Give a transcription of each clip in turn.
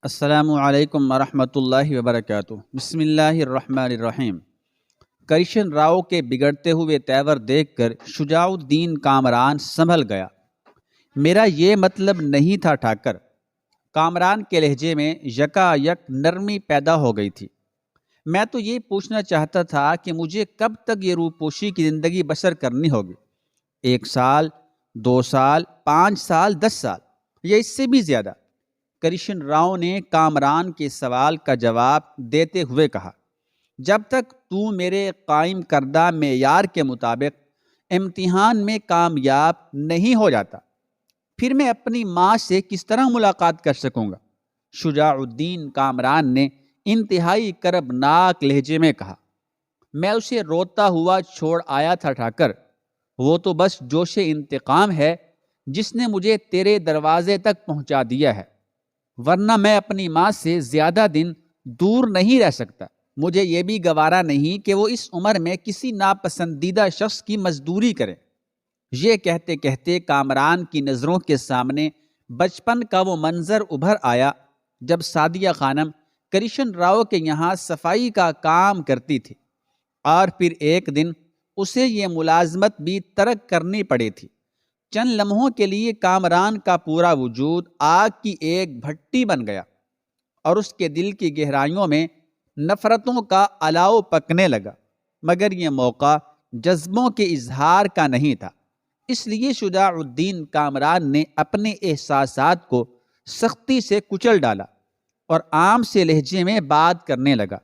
السلام علیکم ورحمۃ اللہ وبرکاتہ۔ بسم اللہ الرحمن الرحیم۔ کرشن راؤ کے بگڑتے ہوئے تیور دیکھ کر شجاع الدین کامران سنبھل گیا۔ میرا یہ مطلب نہیں تھا ٹھاکر۔ کامران کے لہجے میں یکا یک نرمی پیدا ہو گئی تھی۔ میں تو یہ پوچھنا چاہتا تھا کہ مجھے کب تک یہ روپوشی کی زندگی بسر کرنی ہوگی؟ 1 سال، 2 سال، 5 سال، 10 سال یا اس سے بھی زیادہ؟ کرشن راؤ نے کامران کے سوال کا جواب دیتے ہوئے کہا، جب تک تو میرے قائم کردہ معیار کے مطابق امتحان میں کامیاب نہیں ہو جاتا، پھر میں اپنی ماں سے کس طرح ملاقات کر سکوں گا؟ شجاع الدین کامران نے انتہائی کربناک لہجے میں کہا، میں اسے روتا ہوا چھوڑ آیا تھا ٹھاکر۔ وہ تو بس جوش انتقام ہے جس نے مجھے تیرے دروازے تک پہنچا دیا ہے، ورنہ میں اپنی ماں سے زیادہ دن دور نہیں رہ سکتا۔ مجھے یہ بھی گوارا نہیں کہ وہ اس عمر میں کسی ناپسندیدہ شخص کی مزدوری کرے۔ یہ کہتے کہتے کامران کی نظروں کے سامنے بچپن کا وہ منظر ابھر آیا جب سعدیہ خانم کرشن راؤ کے یہاں صفائی کا کام کرتی تھی، اور پھر ایک دن اسے یہ ملازمت بھی ترک کرنی پڑی تھی۔ چند لمحوں کے لیے کامران کا پورا وجود آگ کی ایک بھٹی بن گیا اور اس کے دل کی گہرائیوں میں نفرتوں کا الاؤ پکنے لگا، مگر یہ موقع جذبوں کے اظہار کا نہیں تھا۔ اس لیے شجاع الدین کامران نے اپنے احساسات کو سختی سے کچل ڈالا اور عام سے لہجے میں بات کرنے لگا،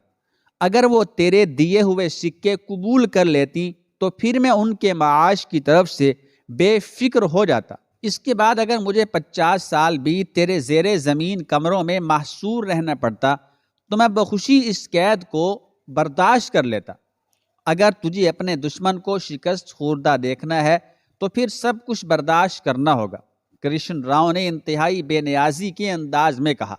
اگر وہ تیرے دیے ہوئے سکے قبول کر لیتی تو پھر میں ان کے معاش کی طرف سے بے فکر ہو جاتا۔ اس کے بعد اگر مجھے 50 سال بھی تیرے زیر زمین کمروں میں محصور رہنا پڑتا تو میں بخوشی اس قید کو برداشت کر لیتا۔ اگر تجھے اپنے دشمن کو شکست خوردہ دیکھنا ہے تو پھر سب کچھ برداشت کرنا ہوگا۔ کرشن راؤ نے انتہائی بے نیازی کے انداز میں کہا،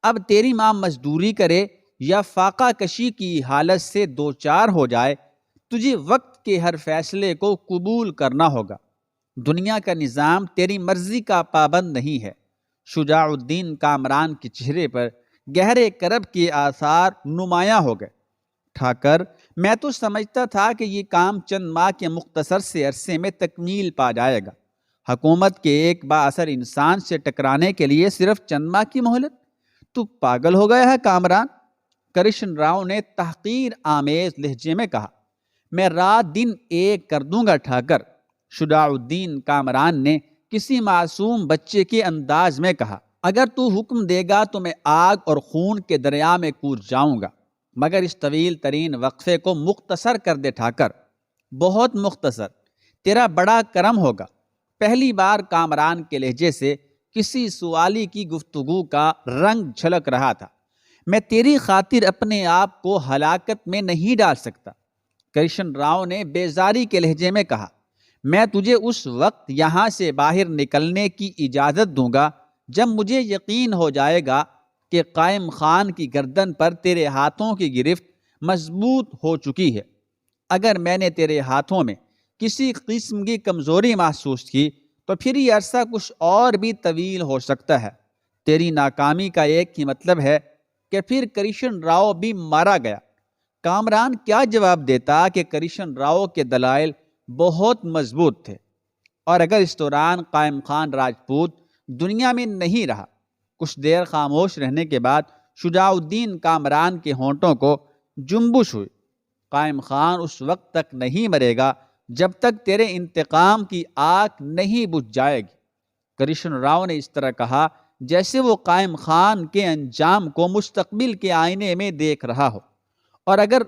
اب تیری ماں مزدوری کرے یا فاقہ کشی کی حالت سے دوچار ہو جائے، تجھے وقت کے ہر فیصلے کو قبول کرنا ہوگا۔ دنیا کا نظام تیری مرضی کا پابند نہیں ہے۔ شجاع الدین کامران کے چہرے پر گہرے کرب کے آثار نمایاں ہو گئے۔ ٹھاکر، میں تو سمجھتا تھا کہ یہ کام چند ماہ کے مختصر سے عرصے میں تکمیل پا جائے گا۔ حکومت کے ایک بااثر انسان سے ٹکرانے کے لیے صرف چند ماہ کی مہلت؟ تو پاگل ہو گیا ہے کامران؟ کرشن راؤ نے تحقیر آمیز لہجے میں کہا، میں رات دن ایک کر دوں گا ٹھاکر۔ شجاع الدین کامران نے کسی معصوم بچے کے انداز میں کہا، اگر تو حکم دے گا تو میں آگ اور خون کے دریا میں کود جاؤں گا، مگر اس طویل ترین وقفے کو مختصر کر دے ٹھاکر، بہت مختصر، تیرا بڑا کرم ہوگا۔ پہلی بار کامران کے لہجے سے کسی سوالی کی گفتگو کا رنگ جھلک رہا تھا۔ میں تیری خاطر اپنے آپ کو ہلاکت میں نہیں ڈال سکتا، کرشن راؤ نے بیزاری کے لہجے میں کہا، میں تجھے اس وقت یہاں سے باہر نکلنے کی اجازت دوں گا جب مجھے یقین ہو جائے گا کہ قائم خان کی گردن پر تیرے ہاتھوں کی گرفت مضبوط ہو چکی ہے۔ اگر میں نے تیرے ہاتھوں میں کسی قسم کی کمزوری محسوس کی تو پھر یہ عرصہ کچھ اور بھی طویل ہو سکتا ہے۔ تیری ناکامی کا ایک ہی مطلب ہے کہ پھر کرشن راؤ بھی مارا گیا۔ کامران کیا جواب دیتا کہ کرشن راؤ کے دلائل بہت مضبوط تھے، اور اگر اس دوران قائم خان راجپوت دنیا میں نہیں رہا۔ کچھ دیر خاموش رہنے کے بعد شجاع الدین کامران کے ہونٹوں کو جنبش ہوئی۔ قائم خان اس وقت تک نہیں مرے گا جب تک تیرے انتقام کی آگ نہیں بجھ جائے گی۔ کرشن راؤ نے اس طرح کہا جیسے وہ قائم خان کے انجام کو مستقبل کے آئینے میں دیکھ رہا ہو۔ اور اگر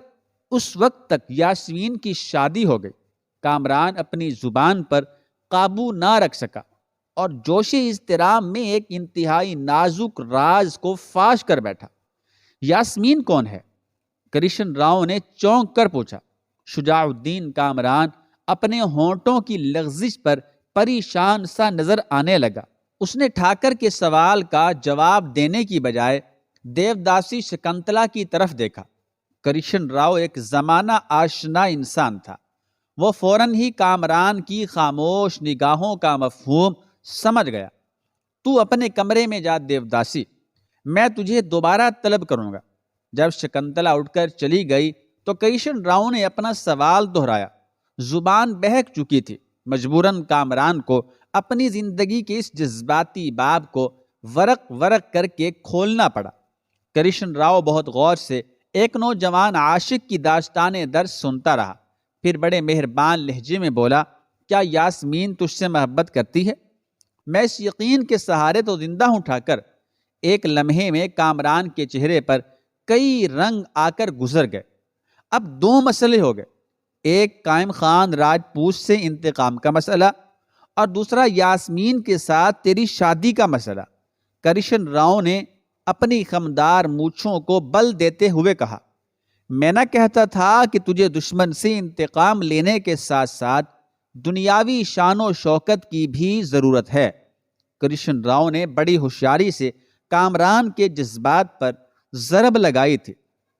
اس وقت تک یاسمین کی شادی ہو گئی۔ کامران اپنی زبان پر قابو نہ رکھ سکا اور جوش اضطراب میں ایک انتہائی نازک راز کو فاش کر بیٹھا۔ یاسمین کون ہے؟ کرشن راؤ نے چونک کر پوچھا۔ شجاع الدین کامران اپنے ہونٹوں کی لغزش پر پریشان سا نظر آنے لگا۔ اس نے ٹھاکر کے سوال کا جواب دینے کی بجائے دیوداسی شکنتلا کی طرف دیکھا۔ کرشن راؤ ایک زمانہ آشنا انسان تھا۔ وہ فوراً ہی کامران کی خاموش نگاہوں کا مفہوم سمجھ گیا۔ تو اپنے کمرے میں جا دیوداسی، میں تجھے دوبارہ طلب کروں گا۔ جب شکنتلا اٹھ کر چلی گئی تو کرشن راؤ نے اپنا سوال دہرایا۔ زبان بہک چکی تھی۔ مجبوراً کامران کو اپنی زندگی کے اس جذباتی باب کو ورق ورق کر کے کھولنا پڑا۔ کرشن راؤ بہت غور سے ایک نوجوان عاشق کی داستان درد سنتا رہا، پھر بڑے مہربان لہجے میں بولا، کیا یاسمین تجھ سے محبت کرتی ہے؟ میں اس یقین کے سہارے تو زندہ ہوں ٹھاکر۔ ایک لمحے میں کامران کے چہرے پر کئی رنگ آ کر گزر گئے۔ اب دو مسئلے ہو گئے، ایک قائم خان راجپوت سے انتقام کا مسئلہ اور دوسرا یاسمین کے ساتھ تیری شادی کا مسئلہ۔ کرشن راؤ نے اپنی خمدار مونچھوں کو بل دیتے ہوئے کہا، میں نہ کہتا تھا کہ تجھے دشمن سے انتقام لینے کے ساتھ ساتھ دنیاوی شان و شوکت کی بھی ضرورت ہے۔ کرشن راؤ نے بڑی ہوشیاری سے کامران کے جذبات پر ضرب لگائی تھی۔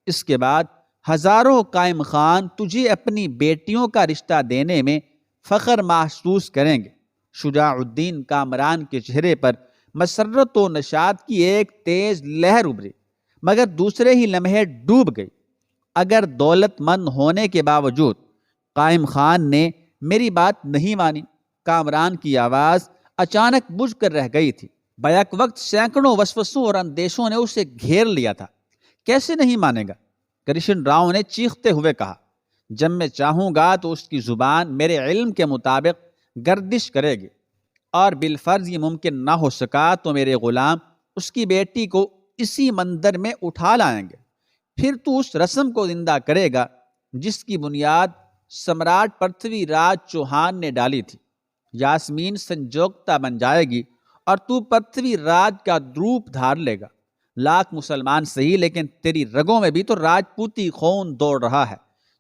اس کے بعد ہزاروں قائم خان تجھے اپنی بیٹیوں کا رشتہ دینے میں فخر محسوس کریں گے۔ شجاع الدین کامران کے چہرے پر مسرت و نشاط کی ایک تیز لہر ابھری، مگر دوسرے ہی لمحے ڈوب گئی۔ اگر دولت مند ہونے کے باوجود قائم خان نے میری بات نہیں مانی۔ کامران کی آواز اچانک بجھ کر رہ گئی تھی۔ بیک وقت سینکڑوں وسوسوں اور اندیشوں نے اسے گھیر لیا تھا۔ کیسے نہیں مانے گا؟ کرشن راؤ نے چیختے ہوئے کہا، جب میں چاہوں گا تو اس کی زبان میرے علم کے مطابق گردش کرے گی، اور بالفرض یہ ممکن نہ ہو سکا تو میرے غلام اس کی بیٹی کو اسی مندر میں اٹھا لائیں گے۔ پھر تو اس رسم کو زندہ کرے گا جس کی بنیاد سمراٹ پرتھوی راج چوہان نے ڈالی تھی۔ یاسمین سنجوکتا بن جائے گی اور تو پرتھوی راج کا دروپ دھار لے گا۔ لاکھ مسلمان صحیح، لیکن تیری رگوں میں بھی تو راجپوتی خون دوڑ رہا ہے۔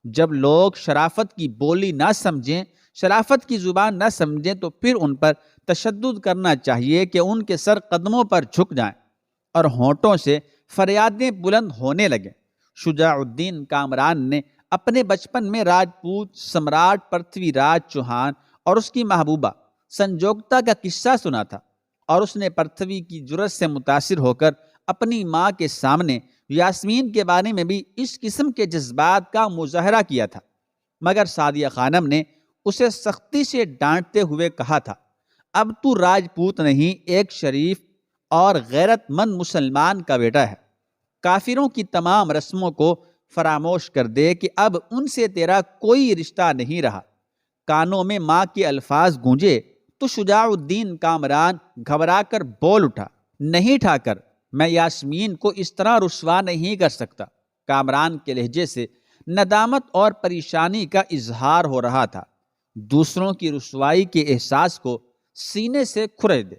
جب لوگ شرافت کی بولی نہ سمجھیں، شرافت کی زبان نہ سمجھیں، تو پھر ان پر تشدد کرنا چاہیے کہ ان کے سر قدموں پر جھک جائیں اور ہونٹوں سے فریادیں بلند ہونے لگیں۔ شجاع الدین کامران نے اپنے بچپن میں راجپوت سمراٹ پرتھوی راج چوہان اور اس کی محبوبہ سنجوکتا کا قصہ سنا تھا، اور اس نے پرتھوی کی جرأت سے متاثر ہو کر اپنی ماں کے سامنے یاسمین کے بارے میں بھی اس قسم کے جذبات کا مظاہرہ کیا تھا، مگر سعدیہ خانم نے اسے سختی سے ڈانٹتے ہوئے کہا تھا، اب تو راجپوت نہیں، ایک شریف اور غیرت مند مسلمان کا بیٹا ہے۔ کافروں کی تمام رسموں کو فراموش کر دے کہ اب ان سے تیرا کوئی رشتہ نہیں رہا۔ کانوں میں ماں کے الفاظ گونجے تو شجاع الدین کامران گھبرا کر بول اٹھا، نہیں ٹھاکر، میں یاسمین کو اس طرح رسوا نہیں کر سکتا۔ کامران کے لہجے سے ندامت اور پریشانی کا اظہار ہو رہا تھا۔ دوسروں کی رسوائی کے احساس کو سینے سے کھرچ دے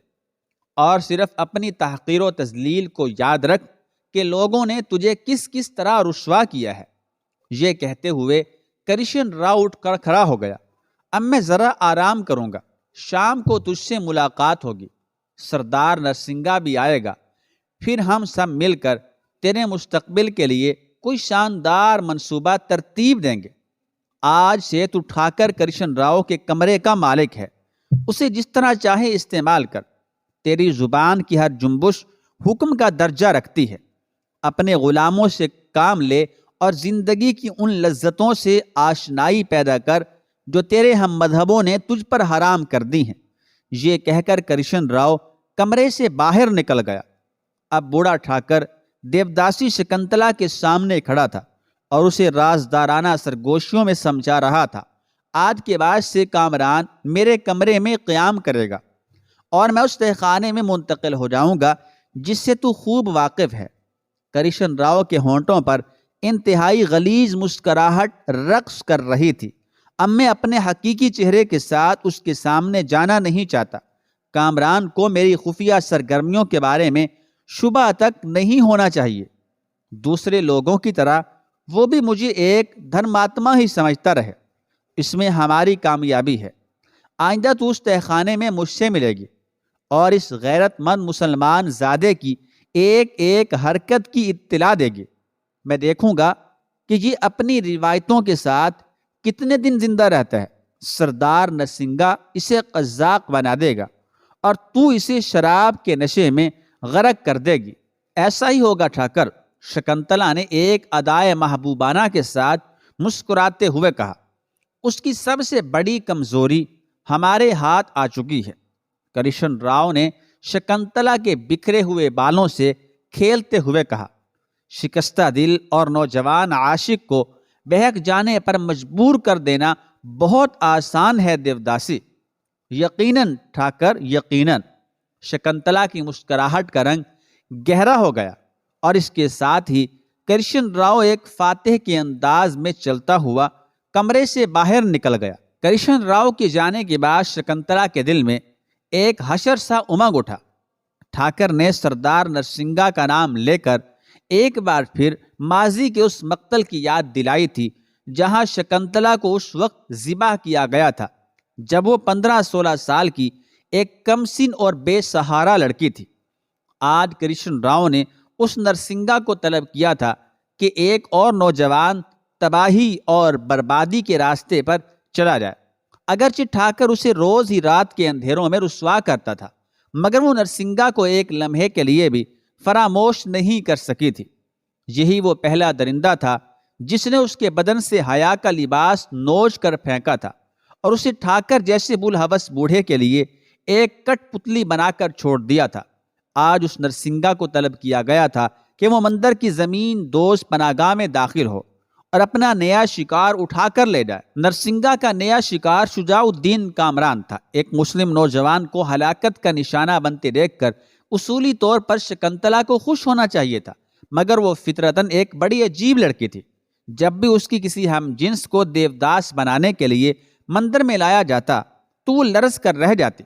اور صرف اپنی تحقیر و تذلیل کو یاد رکھ کہ لوگوں نے تجھے کس کس طرح رسوا کیا ہے۔ یہ کہتے ہوئے کرشن راؤ اٹھ کر کھڑا ہو گیا، اب میں ذرا آرام کروں گا، شام کو تجھ سے ملاقات ہوگی، سردار نرسنگا بھی آئے گا، پھر ہم سب مل کر تیرے مستقبل کے لیے کوئی شاندار منصوبہ ترتیب دیں گے۔ آج سے تو ٹھاکر کرشن راؤ کے کمرے کا مالک ہے، اسے جس طرح چاہے استعمال کر۔ تیری زبان کی ہر جنبش حکم کا درجہ رکھتی ہے۔ اپنے غلاموں سے کام لے اور زندگی کی ان لذتوں سے آشنائی پیدا کر جو تیرے ہم مذہبوں نے تجھ پر حرام کر دی ہیں۔ یہ کہہ کر کرشن راؤ کمرے سے باہر نکل گیا۔ اب بوڑھا ٹھاکر دیوداسی شکنتلا کے سامنے کھڑا تھا اور اسے رازدارانہ سرگوشیوں میں سمجھا رہا تھا، آج کے بعد سے کامران میرے کمرے میں قیام کرے گا اور میں اس تہخانے میں منتقل ہو جاؤں گا جس سے تو خوب واقف ہے۔ کرشن راؤ کے ہونٹوں پر انتہائی غلیظ مسکراہٹ رقص کر رہی تھی۔ اب میں اپنے حقیقی چہرے کے ساتھ اس کے سامنے جانا نہیں چاہتا۔ کامران کو میری خفیہ سرگرمیوں کے بارے میں شبہ تک نہیں ہونا چاہیے۔ دوسرے لوگوں کی طرح وہ بھی مجھے ایک دھرماتما ہی سمجھتا رہے، اس میں ہماری کامیابی ہے۔ آئندہ تو اس تہخانے میں مجھ سے ملے گی اور اس غیرت مند مسلمان زادے کی ایک ایک حرکت کی اطلاع دے گی۔ میں دیکھوں گا کہ یہ اپنی روایتوں کے ساتھ کتنے دن زندہ رہتا ہے۔ سردار نرسنگا اسے قزاق بنا دے گا اور تو اسے شراب کے نشے میں غرق کر دے گی۔ ایسا ہی ہوگا ٹھاکر، شکنتلا نے ایک ادائے محبوبانہ کے ساتھ مسکراتے ہوئے کہا۔ اس کی سب سے بڑی کمزوری ہمارے ہاتھ آ چکی ہے۔ کرشن راؤ نے شکنتلا کے بکھرے ہوئے بالوں سے کھیلتے ہوئے کہا۔ شکستہ دل اور نوجوان عاشق کو بہک جانے پر مجبور کر دینا بہت آسان ہے دیوداسی۔ یقیناً ٹھاکر، یقیناً۔ شکنتلا کی مسکراہٹ کا رنگ گہرا ہو گیا اور اس کے ساتھ ہی کرشن راؤ ایک فاتح کے انداز میں چلتا ہوا کمرے سے باہر نکل گیا۔ کرشن راؤ کے جانے کے بعد شکنتلا کے دل میں ایک حشر سا امنگ اٹھا۔ ٹھاکر نے سردار نرسنگھا کا نام لے کر ایک بار پھر ماضی کے اس مقتل کی یاد دلائی تھی جہاں شکنتلا کو اس وقت ذبح کیا گیا تھا جب وہ 15-16 سال کی ایک کم سن اور بے سہارا لڑکی تھی۔ آج کرشن راؤ نے اس نرسنگھا کو طلب کیا تھا کہ ایک اور نوجوان تباہی اور بربادی کے راستے پر چلا جائے۔ اگرچہ ٹھاکر اسے روز ہی رات کے اندھیروں میں رسوا کرتا تھا، مگر وہ نرسنگھا کو ایک لمحے کے لیے بھی فراموش نہیں کر سکی تھی۔ یہی وہ پہلا درندہ تھا جس نے اس کے بدن سے حیا کا لباس نوچ کر پھینکا تھا اور اسے ٹھاکر جیسے بلحوث بوڑھے کے لیے ایک کٹ پتلی بنا کر چھوڑ دیا تھا۔ آج اس نرسنگھا کو طلب کیا گیا تھا کہ وہ مندر کی زمین دوز پناہگاہ میں داخل ہو اور اپنا نیا شکار اٹھا کر لے جائے۔ نرسنگھا کا نیا شکار شجاع الدین کامران تھا۔ ایک مسلم نوجوان کو ہلاکت کا نشانہ بنتے دیکھ کر اصولی طور پر شکنتلا کو خوش ہونا چاہیے تھا، مگر وہ فطرتاً ایک بڑی عجیب لڑکی تھی۔ جب بھی اس کی کسی ہم جنس کو دیوداس بنانے کے لیے مندر میں لایا جاتا تو وہ لرز کر رہ جاتی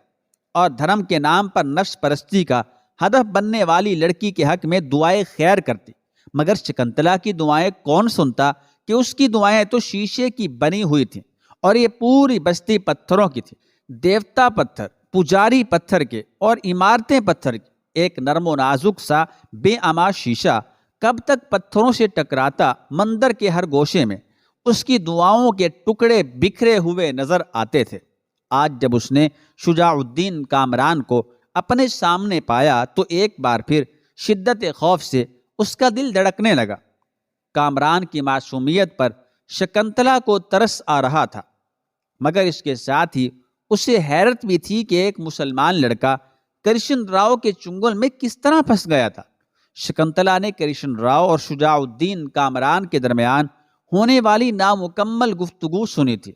اور دھرم کے نام پر نفس پرستی کا ہدف بننے والی لڑکی کے حق میں دعائیں خیر کرتی۔ مگر شکنتلا کی دعائیں کون سنتا کہ اس کی دعائیں تو شیشے کی بنی ہوئی تھیں اور یہ پوری بستی پتھروں کی تھی۔ دیوتا پتھر، پجاری پتھر کے اور عمارتیں پتھر کی۔ ایک نرم و نازک سا بے اما شیشہ کب تک پتھروں سے ٹکراتا مندر کے ہر گوشے میں اس کی دعاؤں کے ٹکڑے بکھرے ہوئے نظر آتے تھے۔ آج جب اس نے شجاع الدین کامران کو اپنے سامنے پایا تو ایک بار پھر شدت خوف سے اس کا دل دھڑکنے لگا۔ کامران کی معصومیت پر شکنتلا کو ترس آ رہا تھا، مگر اس کے ساتھ ہی اسے حیرت بھی تھی کہ ایک مسلمان لڑکا کرشن راؤ کے چنگل میں کس طرح پھنس گیا تھا۔ شکنتلا نے کرشن راؤ اور شجاع الدین کامران کے درمیان ہونے والی نامکمل گفتگو سنی تھی،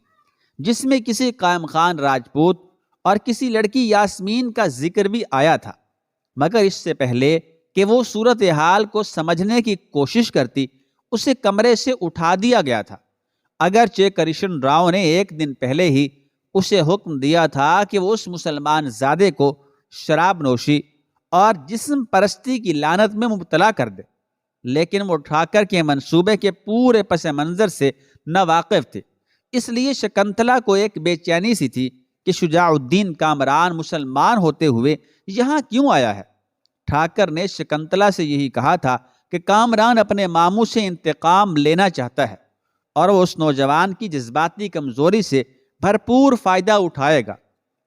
جس میں کسی قائم خان راجپوت اور کسی لڑکی یاسمین کا ذکر بھی آیا تھا۔ مگر اس سے پہلے کہ وہ صورتحال کو سمجھنے کی کوشش کرتی، اسے کمرے سے اٹھا دیا گیا تھا۔ اگرچہ کرشن راؤ نے ایک دن پہلے ہی اسے حکم دیا تھا کہ وہ اس مسلمان زادے کو شراب نوشی اور جسم پرستی کی لعنت میں مبتلا کر دے، لیکن وہ ٹھاکر کے منصوبے کے پورے پس منظر سے ناواقف تھے۔ اس لیے شکنتلا کو ایک بے چینی سی تھی کہ شجاع الدین کامران مسلمان ہوتے ہوئے یہاں کیوں آیا ہے۔ ٹھاکر نے شکنتلا سے یہی کہا تھا کہ کامران اپنے ماموں سے انتقام لینا چاہتا ہے اور وہ اس نوجوان کی جذباتی کمزوری سے بھرپور فائدہ اٹھائے گا۔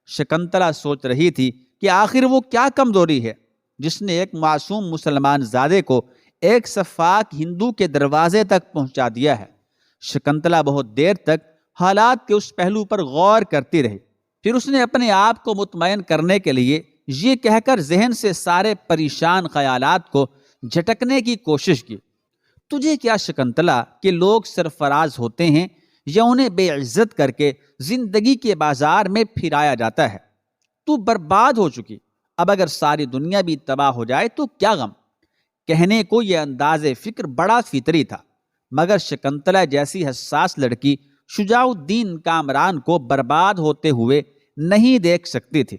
شکنتلا سوچ رہی تھی کہ آخر وہ کیا کمزوری ہے جس نے ایک معصوم مسلمان زادے کو ایک سفاک ہندو کے دروازے تک پہنچا دیا ہے۔ شکنتلا بہت دیر تک حالات کے اس پہلو پر غور کرتی رہی، پھر اس نے اپنے آپ کو مطمئن کرنے کے لیے یہ کہہ کر ذہن سے سارے پریشان خیالات کو جھٹکنے کی کوشش کی، تجھے کیا شکنتلا کہ لوگ سرفراز ہوتے ہیں یا انہیں بے عزت کر کے زندگی کے بازار میں پھرایا جاتا ہے؟ تو برباد ہو چکی، اب اگر ساری دنیا بھی تباہ ہو جائے تو کیا غم۔ کہنے کو یہ انداز فکر بڑا فطری تھا، مگر شکنتلا جیسی حساس لڑکی شجاع الدین کامران کو برباد ہوتے ہوئے نہیں دیکھ سکتی تھی۔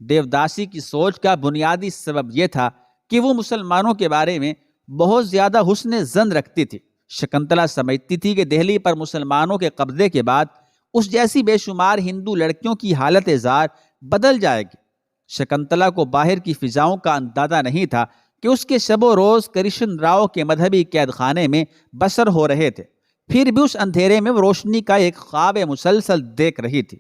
دیوداسی کی سوچ کا بنیادی سبب یہ تھا کہ وہ مسلمانوں کے بارے میں بہت زیادہ حسن ظن رکھتی تھی۔ شکنتلا سمجھتی تھی کہ دہلی پر مسلمانوں کے قبضے کے بعد اس جیسی بے شمار ہندو لڑکیوں کی حالت زار بدل جائے گی۔ شکنتلا کو باہر کی فضاؤں کا اندازہ نہیں تھا کہ اس کے شب و روز کرشن راؤ کے مذہبی قید خانے میں بسر ہو رہے تھے، پھر بھی اس اندھیرے میں وہ روشنی کا ایک خواب مسلسل دیکھ رہی تھی۔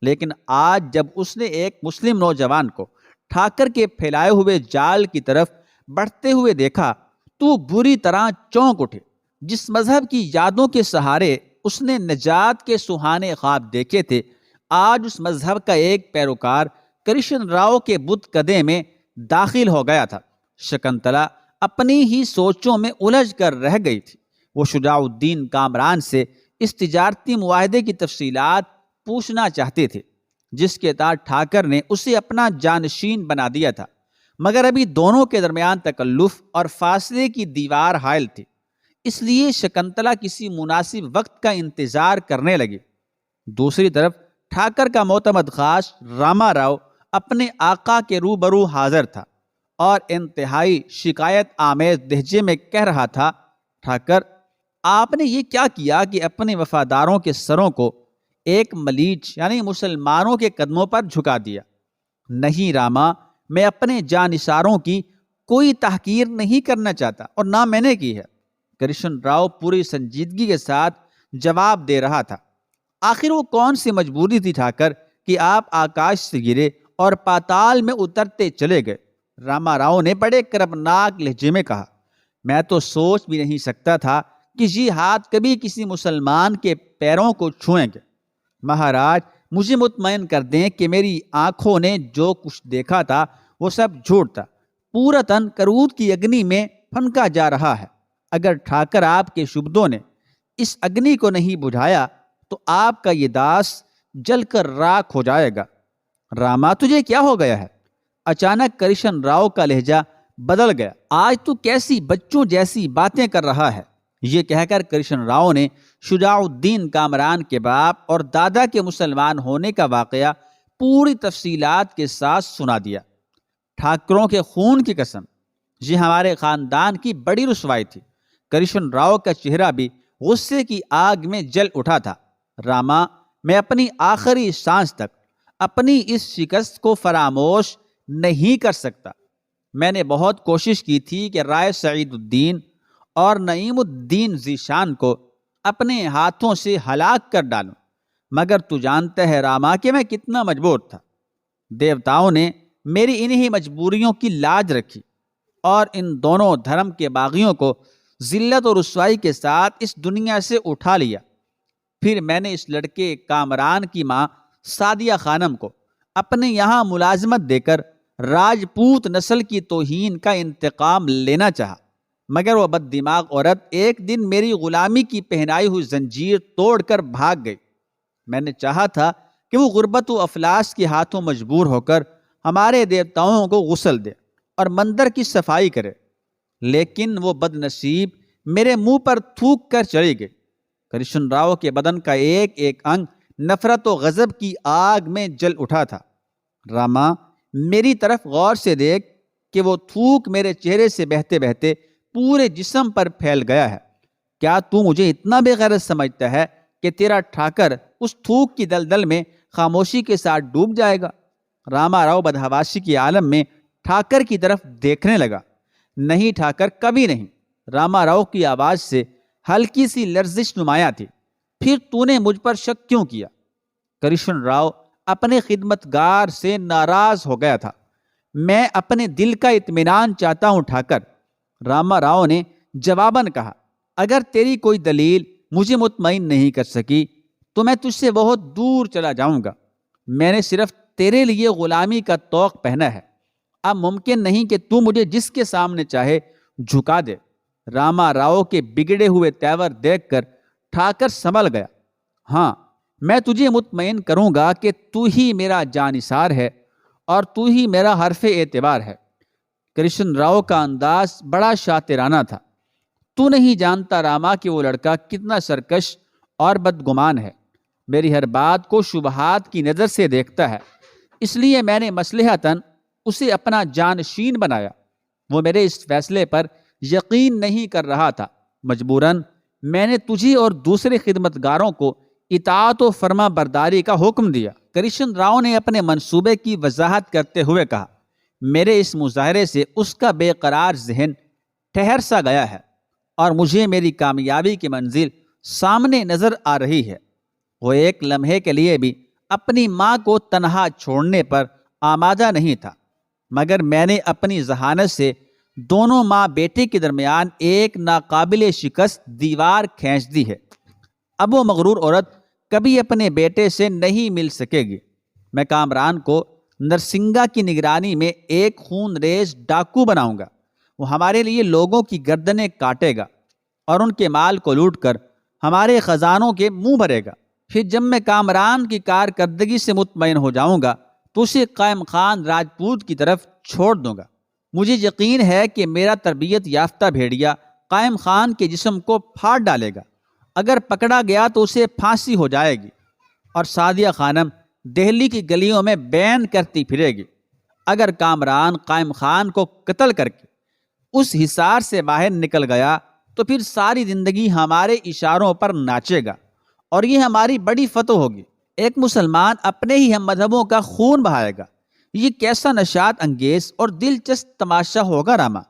لیکن آج جب اس نے ایک مسلم نوجوان کو ٹھاکر کے پھیلائے ہوئے جال کی طرف بڑھتے ہوئے دیکھا تو وہ بری طرح چونک اٹھے۔ جس مذہب کی یادوں کے سہارے اس نے نجات کے سہانے خواب دیکھے تھے، آج اس مذہب کا ایک پیروکار کرشن راؤ کے بت کدے میں داخل ہو گیا تھا۔ شکنتلا اپنی ہی سوچوں میں الجھ کر رہ گئی تھی۔ وہ شجاع الدین کامران سے اس تجارتی معاہدے کی تفصیلات پوچھنا چاہتے تھے جس کے تحت ٹھاکر نے اسے اپنا جانشین بنا دیا تھا، مگر ابھی دونوں کے درمیان تکلف اور فاصلے کی دیوار حائل تھی، اس لیے شکنتلا کسی مناسب وقت کا انتظار کرنے لگی۔ دوسری طرف ٹھاکر کا معتمد خاص راما راؤ اپنے آقا کے روبرو حاضر تھا اور انتہائی شکایت آمیز لہجے میں کہہ رہا تھا، ٹھاکر، آپ نے یہ کیا کیا کہ اپنے وفاداروں کے سروں کو ایک ملیچ یعنی مسلمانوں کے قدموں پر جھکا دیا؟ نہیں راما، میں اپنے جانثاروں کی کوئی تحقیر نہیں کرنا چاہتا اور نہ میں نے کی ہے، کرشن راؤ پوری سنجیدگی کے ساتھ جواب دے رہا تھا۔ آخر وہ کون سی مجبوری تھی ٹھاکر کہ آپ آکاش سے گرے اور پاتال میں اترتے چلے گئے؟ راما راؤ نے بڑے کربناک لہجے میں کہا، میں تو سوچ بھی نہیں سکتا تھا کہ یہ ہاتھ کبھی کسی مسلمان کے پیروں کو چھوئیں گے۔ مہاراج، مجھے مطمئن کر دیں کہ میری آنکھوں نے جو کچھ دیکھا تھا وہ سب جھوٹ تھا، پورا تن کرود کی اگنی میں پھنکا جا رہا ہے۔ اگر ٹھاکر آپ کے شبدوں نے اس اگنی کو نہیں بجھایا تو آپ کا یہ داس جل کر راکھ ہو جائے گا۔ راما، تجھے کیا ہو گیا ہے؟ اچانک کرشن راؤ کا لہجہ بدل گیا۔ آج تو کیسی بچوں جیسی باتیں کر رہا ہے؟ یہ کہہ کر کرشن راؤ نے شجاع الدین کامران کے باپ اور دادا کے مسلمان ہونے کا واقعہ پوری تفصیلات کے ساتھ سنا دیا۔ ٹھاکروں کے خون کی قسم، یہ ہمارے خاندان کی بڑی رسوائی تھی۔ کرشن راؤ کا چہرہ بھی غصے کی آگ میں جل اٹھا تھا۔ راما، میں اپنی آخری سانس تک اپنی اس شکست کو فراموش نہیں کر سکتا۔ میں نے بہت کوشش کی تھی کہ رائے سعید الدین اور نعیم الدین ذیشان کو اپنے ہاتھوں سے ہلاک کر ڈالوں، مگر تو جانتا ہے راما کہ میں کتنا مجبور تھا۔ دیوتاؤں نے میری انہی مجبوریوں کی لاج رکھی اور ان دونوں دھرم کے باغیوں کو ذلت اور رسوائی کے ساتھ اس دنیا سے اٹھا لیا۔ پھر میں نے اس لڑکے کامران کی ماں سعدیہ خانم کو اپنے یہاں ملازمت دے کر راجپوت نسل کی توہین کا انتقام لینا چاہا، مگر وہ بد دماغ عورت ایک دن میری غلامی کی پہنائی ہوئی زنجیر توڑ کر بھاگ گئی۔ میں نے چاہا تھا کہ وہ غربت و افلاس کے ہاتھوں مجبور ہو کر ہمارے دیوتاؤں کو غسل دے اور مندر کی صفائی کرے، لیکن وہ بد نصیب میرے منہ پر تھوک کر چلی گئی۔ کرشن راؤ کے بدن کا ایک ایک انگ نفرت و غضب کی آگ میں جل اٹھا تھا۔ راما، میری طرف غور سے دیکھ کہ وہ تھوک میرے چہرے سے بہتے بہتے پورے جسم پر پھیل گیا ہے۔ کیا تو مجھے اتنا بے غیرت سمجھتا ہے کہ تیرا ٹھاکر اس تھوک کی دلدل میں خاموشی کے ساتھ ڈوب جائے گا؟ راما راؤ بدحواشی کے عالم میں ٹھاکر کی طرف دیکھنے لگا۔ نہیں ٹھاکر، کبھی نہیں۔ راما راؤ کی آواز سے ہلکی سی لرزش نمایاں تھی۔ پھر تو نے مجھ پر شک کیوں کیا؟ کرشن راؤ اپنے خدمتگار سے ناراض ہو گیا تھا۔ میں اپنے دل کا اطمینان چاہتا ہوں ٹھاکر، راما راؤ نے جواباً کہا۔ اگر تیری کوئی دلیل مجھے مطمئن نہیں کر سکی تو میں تجھ سے بہت دور چلا جاؤں گا۔ میں نے صرف تیرے لیے غلامی کا طوق پہنا ہے۔ اب ممکن نہیں کہ تو مجھے جس کے سامنے چاہے جھکا دے۔ راما راؤ کے بگڑے ہوئے تیور دیکھ کر ٹھاکر سنبھل گیا۔ ہاں، میں تجھے مطمئن کروں گا کہ تو ہی میرا جانثار ہے اور تو ہی میرا حرف اعتبار ہے۔ کرشن راؤ کا انداز بڑا شاطرانہ تھا۔ تو نہیں جانتا راما کہ وہ لڑکا کتنا سرکش اور بدگمان ہے۔ میری ہر بات کو شبہات کی نظر سے دیکھتا ہے، اس لیے میں نے مصلحتاً اسے اپنا جانشین بنایا۔ وہ میرے اس فیصلے پر یقین نہیں کر رہا تھا۔ مجبوراً میں نے تجھے اور دوسرے خدمتگاروں کو اطاعت و فرما برداری کا حکم دیا۔ کرشن راؤ نے اپنے منصوبے کی وضاحت کرتے ہوئے کہا، میرے اس مظاہرے سے اس کا بے قرار ذہن ٹھہر سا گیا ہے اور مجھے میری کامیابی کی منزل سامنے نظر آ رہی ہے۔ وہ ایک لمحے کے لیے بھی اپنی ماں کو تنہا چھوڑنے پر آمادہ نہیں تھا، مگر میں نے اپنی ذہانت سے دونوں ماں بیٹے کے درمیان ایک ناقابل شکست دیوار کھینچ دی ہے۔ اب وہ مغرور عورت کبھی اپنے بیٹے سے نہیں مل سکے گی۔ میں کامران کو نرسنگا کی نگرانی میں ایک خون ریز ڈاکو بناؤں گا۔ وہ ہمارے لیے لوگوں کی گردنیں کاٹے گا اور ان کے مال کو لوٹ کر ہمارے خزانوں کے منہ بھرے گا۔ پھر جب میں کامران کی کارکردگی سے مطمئن ہو جاؤں گا تو اسے قائم خان راجپوت کی طرف چھوڑ دوں گا۔ مجھے یقین ہے کہ میرا تربیت یافتہ بھیڑیا قائم خان کے جسم کو پھاڑ ڈالے گا۔ اگر پکڑا گیا تو اسے پھانسی ہو جائے گی اور سعدیہ خانم دہلی کی گلیوں میں بین کرتی پھرے گی۔ اگر کامران قائم خان کو قتل کر کے اس حصار سے باہر نکل گیا تو پھر ساری زندگی ہمارے اشاروں پر ناچے گا اور یہ ہماری بڑی فتح ہوگی۔ ایک مسلمان اپنے ہی ہم مذہبوں کا خون بہائے گا۔ یہ کیسا نشاط انگیز اور دلچسپ تماشا ہوگا راما۔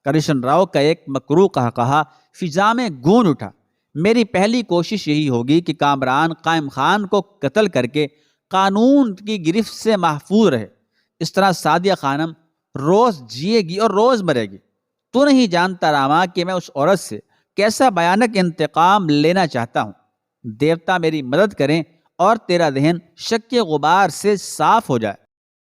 کرشن راؤ کا ایک مکروہ قہقہا فضا میں گونج اٹھا۔ میری پہلی کوشش یہی ہوگی کہ کامران قائم خان کو قتل کر کے قانون کی گرفت سے محفوظ رہے۔ اس طرح سعدیہ خانم روز جیے گی اور روز مرے گی۔ تو نہیں جانتا راما کہ میں اس عورت سے کیسا بھیانک انتقام لینا چاہتا ہوں۔ دیوتا میری مدد کریں اور تیرا ذہن شک کے غبار سے صاف ہو جائے۔